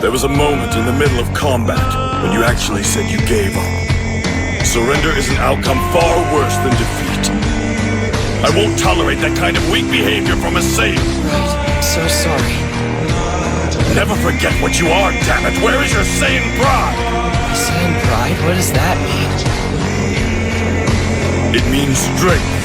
There was a moment in the middle of combat when you actually said you gave up. Surrender is an outcome far worse than defeat. I won't tolerate that kind of weak behavior from a Saiyan. Right. So sorry. Never forget what you are, damn it! Where is your Saiyan pride? Saiyan pride? What does that mean? It means strength.